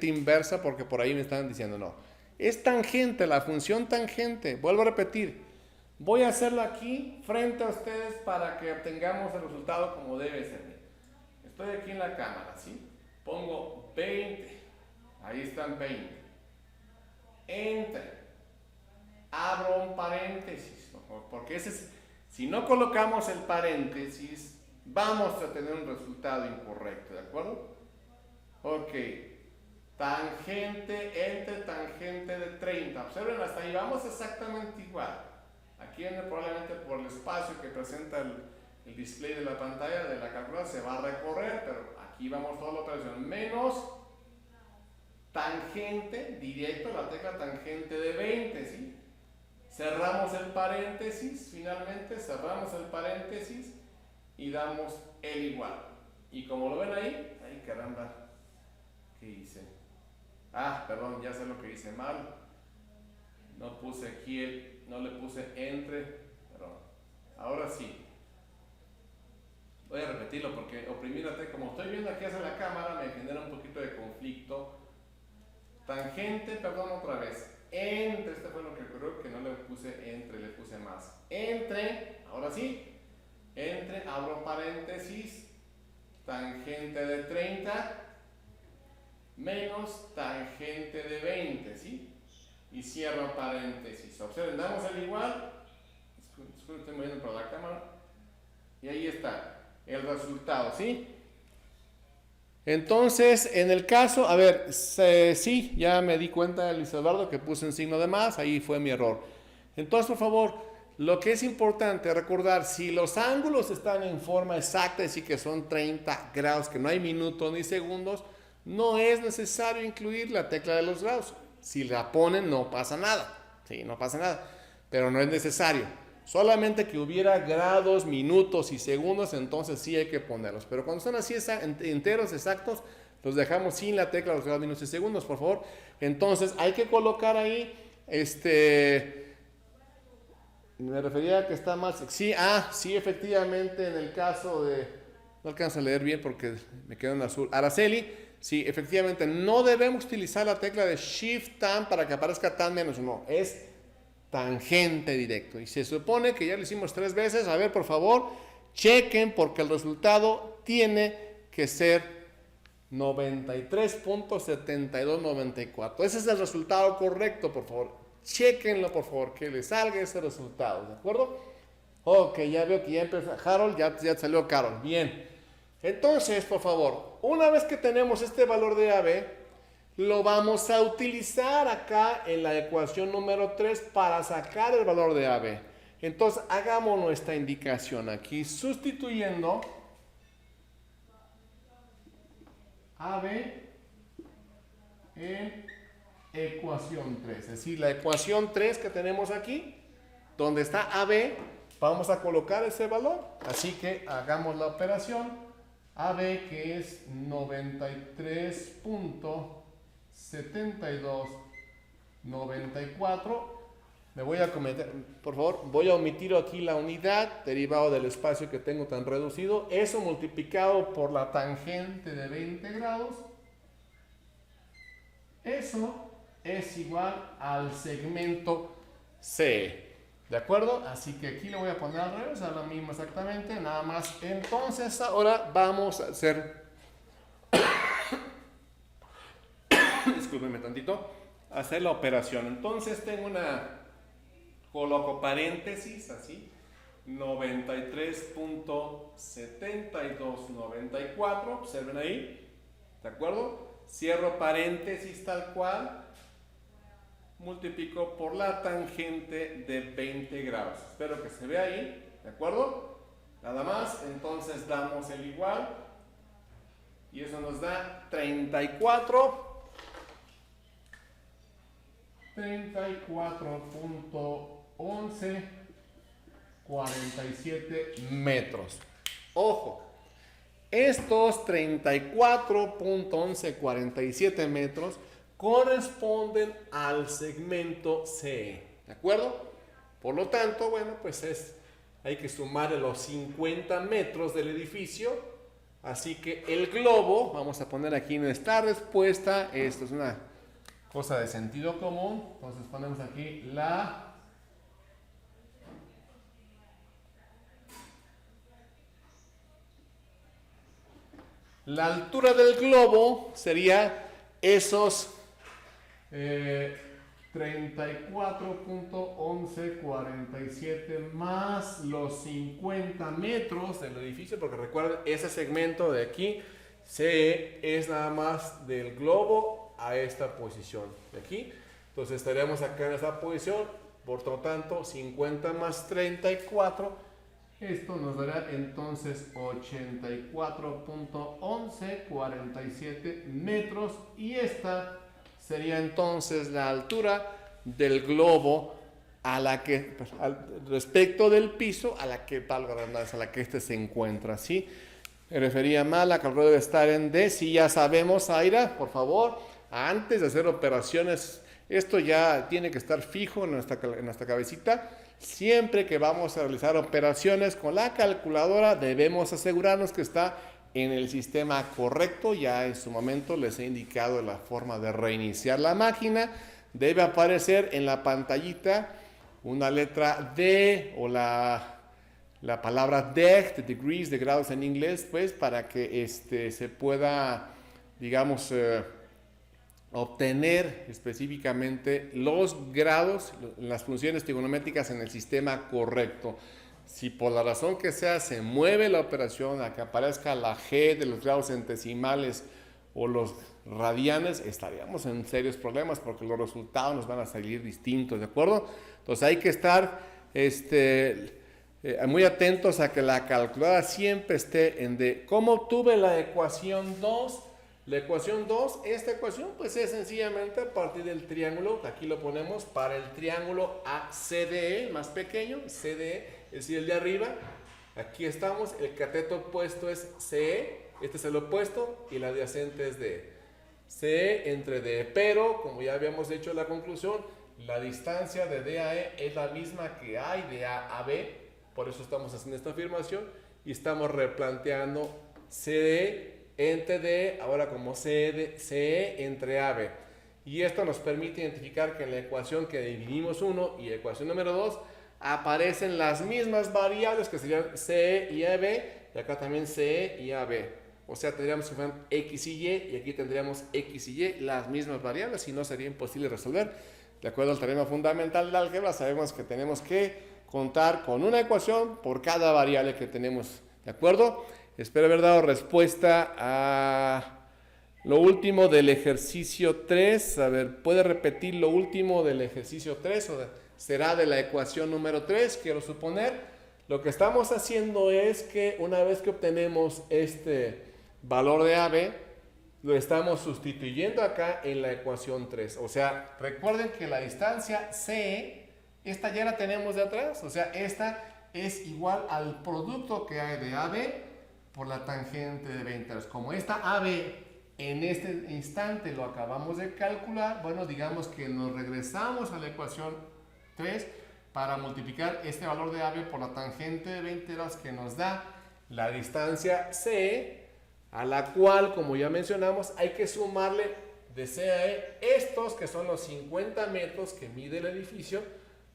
inversa porque por ahí me están diciendo no. Es tangente, la función tangente. Vuelvo a repetir. Voy a hacerlo aquí frente a ustedes para que obtengamos el resultado como debe ser. Estoy aquí en la cámara, ¿sí? Pongo 20. Ahí están 20. Entre. Abro un paréntesis. Porque si no colocamos el paréntesis, vamos a tener un resultado incorrecto, ¿de acuerdo? Ok. Tangente entre tangente de 30. Observen, hasta ahí vamos exactamente igual. Aquí probablemente por el espacio que presenta el display de la pantalla de la calculadora se va a recorrer, pero aquí vamos toda la operación. Menos tangente, directo, la tecla tangente de 20, ¿sí? Cerramos el paréntesis, finalmente cerramos el paréntesis y damos el igual. Y como lo ven ahí, ay caramba, ¿qué hice? Ah, perdón, ya sé lo que hice mal. No puse aquí no le puse entre, perdón. Ahora sí. Voy a repetirlo porque oprimir la tecla, como estoy viendo aquí hacia la cámara, me genera un poquito de conflicto. Tangente, perdón, otra vez. Entre, este fue lo que ocurrió, que no le puse entre, le puse más. Entre, ahora sí. Entre, abro paréntesis, tangente de 30 menos tangente de 20, ¿sí? Y cierro paréntesis. Observen, damos el igual. Estoy moviendo para la cámara. Y ahí está el resultado, ¿sí? Entonces, en el caso, a ver, sí, ya me di cuenta, Luis Eduardo, que puse un signo de más, ahí fue mi error. Entonces, por favor, lo que es importante recordar, si los ángulos están en forma exacta, es decir, que son 30 grados, que no hay minutos ni segundos, no es necesario incluir la tecla de los grados. Si la ponen, no pasa nada, sí, no pasa nada, pero no es necesario. Solamente que hubiera grados, minutos y segundos, entonces sí hay que ponerlos. Pero cuando son así enteros, exactos, los dejamos sin la tecla de los grados, minutos y segundos, por favor. Entonces hay que colocar ahí, me refería a que está mal. Sí, sí, efectivamente, en el caso de, no alcanzo a leer bien porque me quedó en azul. Araceli, sí, efectivamente, no debemos utilizar la tecla de Shift Tan para que aparezca tan menos uno. Es tangente directo. Y se supone que ya lo hicimos 3 veces. A ver, por favor, chequen porque el resultado tiene que ser 93.7294. Ese es el resultado correcto, por favor. Chequenlo, por favor, que les salga ese resultado, ¿de acuerdo? Ok, ya veo que ya empezó Harold, ya salió Carol. Bien. Entonces, por favor, una vez que tenemos este valor de AB, lo vamos a utilizar acá en la ecuación número 3 para sacar el valor de AB. Entonces, hagamos nuestra indicación aquí, sustituyendo AB en ecuación 3. Es decir, la ecuación 3 que tenemos aquí, donde está AB, vamos a colocar ese valor. Así que hagamos la operación. AB, que es 93.7294. Me voy a cometer, por favor, voy a omitir aquí la unidad derivado del espacio que tengo tan reducido. Eso multiplicado por la tangente de 20 grados. Eso es igual al segmento C. ¿De acuerdo? Así que aquí lo voy a poner al revés, a lo mismo exactamente, nada más. Entonces ahora vamos a hacer, discúlpenme tantito, hacer la operación. Entonces tengo coloco paréntesis, así, 93.7294, observen ahí, ¿de acuerdo? Cierro paréntesis tal cual. Multiplico por la tangente de 20 grados. Espero que se vea ahí, ¿de acuerdo? Nada más, entonces damos el igual y eso nos da 34.1147 metros. Ojo, estos 34.1147 metros corresponden al segmento CE, ¿de acuerdo? Por lo tanto, bueno, pues hay que sumarle los 50 metros del edificio, así que el globo, vamos a poner aquí nuestra respuesta, esto es una cosa de sentido común. Entonces ponemos aquí la altura del globo sería esos 34.1147 más los 50 metros del edificio, porque recuerden, ese segmento de aquí es nada más del globo a esta posición de aquí. Entonces estaremos acá en esta posición, por lo tanto 50 más 34, esto nos dará entonces 84.1147 metros, y esta sería entonces la altura del globo a la que, respecto del piso, a la que, valga la redundancia, a la que este se encuentra, ¿sí? Me refería mal, la calculadora debe estar en D. Si ya sabemos, Aira, por favor, antes de hacer operaciones, esto ya tiene que estar fijo en nuestra cabecita. Siempre que vamos a realizar operaciones con la calculadora, debemos asegurarnos que está en el sistema correcto. Ya en su momento les he indicado la forma de reiniciar la máquina. Debe aparecer en la pantallita una letra D o la palabra deg, de degrees, de grados en inglés, pues para que se pueda, digamos, obtener específicamente los grados, las funciones trigonométricas en el sistema correcto. Si por la razón que sea se mueve la operación a que aparezca la G de los grados centesimales o los radianes, estaríamos en serios problemas porque los resultados nos van a salir distintos, ¿de acuerdo? Entonces hay que estar muy atentos a que la calculadora siempre esté en D. ¿Cómo obtuve la ecuación 2? La ecuación 2, esta ecuación pues es sencillamente a partir del triángulo, aquí lo ponemos para el triángulo ACDE, más pequeño, CDE, es decir, el de arriba. Aquí estamos, el cateto opuesto es CE, este es el opuesto, y la adyacente es DE. CE entre DE, pero como ya habíamos hecho en la conclusión, la distancia de D a E es la misma que hay de A a B, por eso estamos haciendo esta afirmación y estamos replanteando CDE entre D, ahora como CE entre AB. Y esto nos permite identificar que en la ecuación que dividimos 1 y ecuación número 2 aparecen las mismas variables que serían CE y AB, y acá también CE y AB. O sea, tendríamos que fueran X y Y, y aquí tendríamos X y Y, las mismas variables, y no sería imposible resolver. De acuerdo al teorema fundamental del álgebra, sabemos que tenemos que contar con una ecuación por cada variable que tenemos. ¿De acuerdo? Espero haber dado respuesta a lo último del ejercicio 3. A ver, ¿puede repetir lo último del ejercicio 3? ¿O será de la ecuación número 3? Quiero suponer. Lo que estamos haciendo es que una vez que obtenemos este valor de AB, lo estamos sustituyendo acá en la ecuación 3. O sea, recuerden que la distancia CE, esta ya la tenemos de atrás. O sea, esta es igual al producto que hay de AB por la tangente de 20 grados. Como esta AB en este instante lo acabamos de calcular, bueno, digamos que nos regresamos a la ecuación 3 para multiplicar este valor de AB por la tangente de 20 grados que nos da la distancia CE, a la cual, como ya mencionamos, hay que sumarle de C a E estos que son los 50 metros que mide el edificio,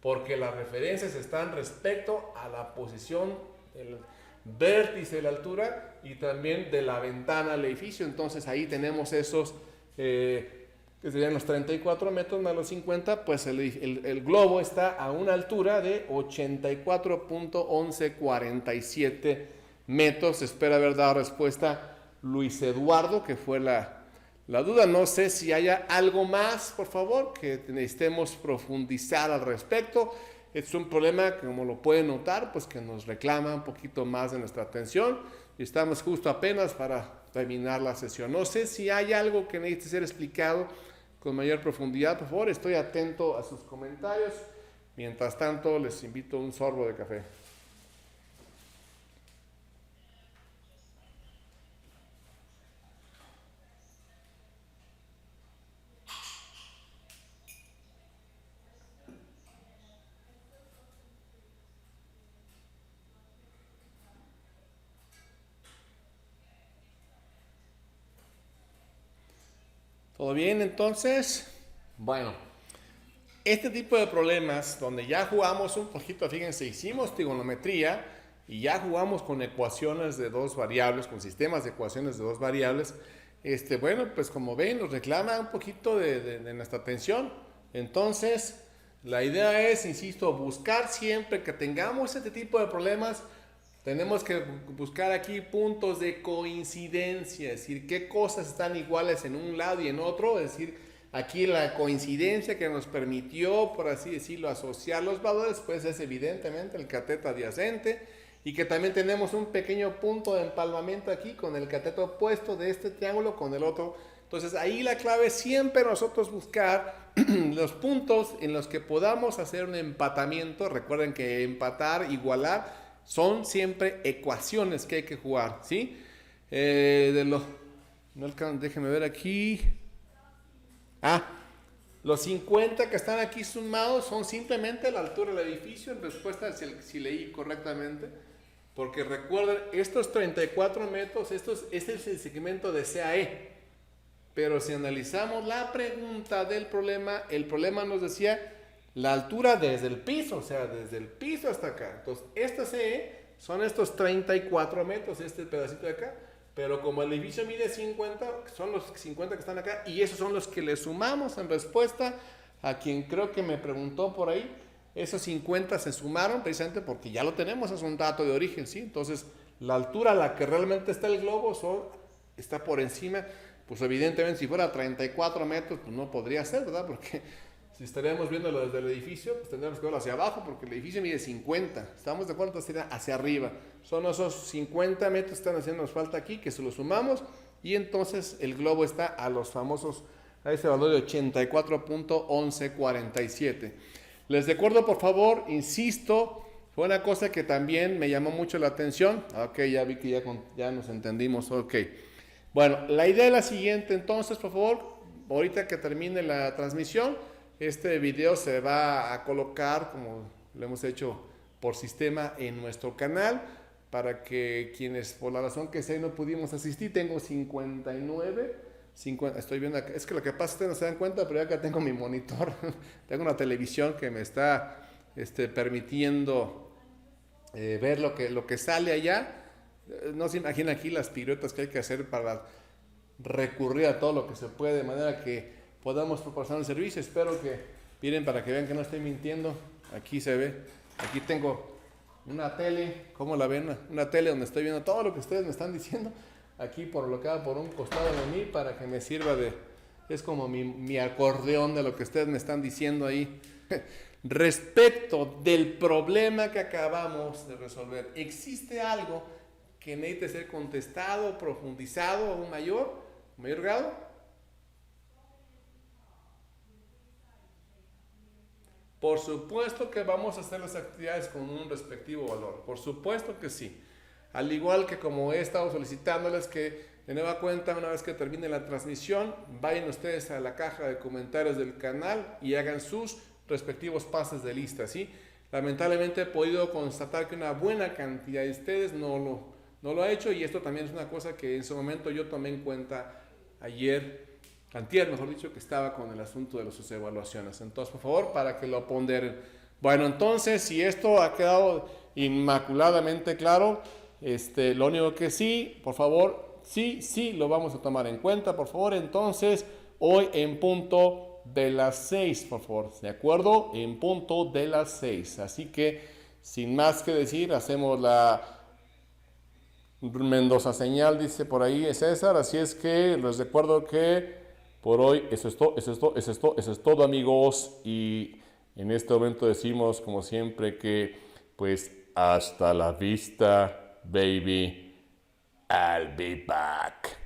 porque las referencias están respecto a la posición del vértice de la altura y también de la ventana del edificio. Entonces ahí tenemos esos que serían los 34 metros más los 50, pues el globo está a una altura de 84.1147 metros. Espero haber dado respuesta, Luis Eduardo, que fue la duda. No sé si haya algo más, por favor, que necesitemos profundizar al respecto. Es un problema que, como lo pueden notar, pues que nos reclama un poquito más de nuestra atención, y estamos justo apenas para terminar la sesión. No sé si hay algo que necesite ser explicado con mayor profundidad. Por favor, estoy atento a sus comentarios. Mientras tanto, les invito a un sorbo de café. ¿Todo bien entonces? Bueno, este tipo de problemas donde ya jugamos un poquito, fíjense, hicimos trigonometría y ya jugamos con ecuaciones de dos variables, con sistemas de ecuaciones de dos variables, bueno, pues como ven, nos reclama un poquito de nuestra atención. Entonces, la idea es, insisto, buscar siempre que tengamos este tipo de problemas, tenemos que buscar aquí puntos de coincidencia, es decir, qué cosas están iguales en un lado y en otro, es decir, aquí la coincidencia que nos permitió, por así decirlo, asociar los valores, pues es evidentemente el cateto adyacente, y que también tenemos un pequeño punto de empalmamiento aquí con el cateto opuesto de este triángulo con el otro. Entonces ahí la clave es siempre nosotros buscar los puntos en los que podamos hacer un empatamiento. Recuerden que empatar, igualar, son siempre ecuaciones que hay que jugar, ¿sí? Déjenme ver aquí. Los 50 que están aquí sumados son simplemente la altura del edificio en respuesta si leí correctamente. Porque recuerden, estos 34 metros, este es el segmento de CAE. Pero si analizamos la pregunta del problema, el problema nos decía la altura desde el piso, o sea, desde el piso hasta acá. Entonces, esta CE son estos 34 metros, este pedacito de acá. Pero como el edificio mide 50, son los 50 que están acá, y esos son los que le sumamos en respuesta a quien creo que me preguntó por ahí. Esos 50 se sumaron precisamente porque ya lo tenemos, es un dato de origen, ¿sí? Entonces, la altura a la que realmente está el globo está por encima. Pues evidentemente si fuera 34 metros, pues no podría ser, ¿verdad? Porque si estaríamos viéndolo desde el edificio, pues tendríamos que verlo hacia abajo, porque el edificio mide 50. ¿Estamos de acuerdo? Entonces sería hacia arriba. Son esos 50 metros que están haciéndonos falta aquí, que se los sumamos, y entonces el globo está a ese valor de 84.1147. Les recuerdo, por favor, insisto, fue una cosa que también me llamó mucho la atención. Ok, ya vi que ya nos entendimos, ok. Bueno, la idea es la siguiente, entonces, por favor, ahorita que termine la transmisión, este video se va a colocar, como lo hemos hecho por sistema, en nuestro canal, para que quienes por la razón que sea no pudimos asistir, tengo 59, estoy viendo acá, es que lo que pasa es que ustedes no se dan cuenta, pero acá tengo mi monitor, tengo una televisión que me está permitiendo ver lo que sale allá. No se imagina aquí las piruetas que hay que hacer para recurrir a todo lo que se puede, de manera que podamos proporcionar el servicio. Espero que miren para que vean que no estoy mintiendo. Aquí se ve, aquí tengo una tele, ¿cómo la ven? Una tele donde estoy viendo todo lo que ustedes me están diciendo, aquí colocada por un costado de mí para que me sirva es como mi acordeón de lo que ustedes me están diciendo ahí. Respecto del problema que acabamos de resolver, ¿existe algo que necesite ser contestado, profundizado a un mayor grado? Por supuesto que vamos a hacer las actividades con un respectivo valor, por supuesto que sí. Al igual que como he estado solicitándoles que de nueva cuenta, una vez que termine la transmisión, vayan ustedes a la caja de comentarios del canal y hagan sus respectivos pases de lista, ¿sí? Lamentablemente he podido constatar que una buena cantidad de ustedes no lo ha hecho, y esto también es una cosa que en su momento yo tomé en cuenta antier, mejor dicho, que estaba con el asunto de sus evaluaciones. Entonces, por favor, para que lo ponderen. Bueno, entonces, si esto ha quedado inmaculadamente claro, lo único que sí, por favor, sí, lo vamos a tomar en cuenta, por favor. Entonces, hoy en punto de las 6, por favor, ¿de acuerdo? En punto de las 6. Así que, sin más que decir, hacemos la Mendoza señal, dice por ahí César. Así es que les recuerdo que por hoy eso es todo, amigos. Y en este momento decimos, como siempre, que pues hasta la vista, baby. I'll be back.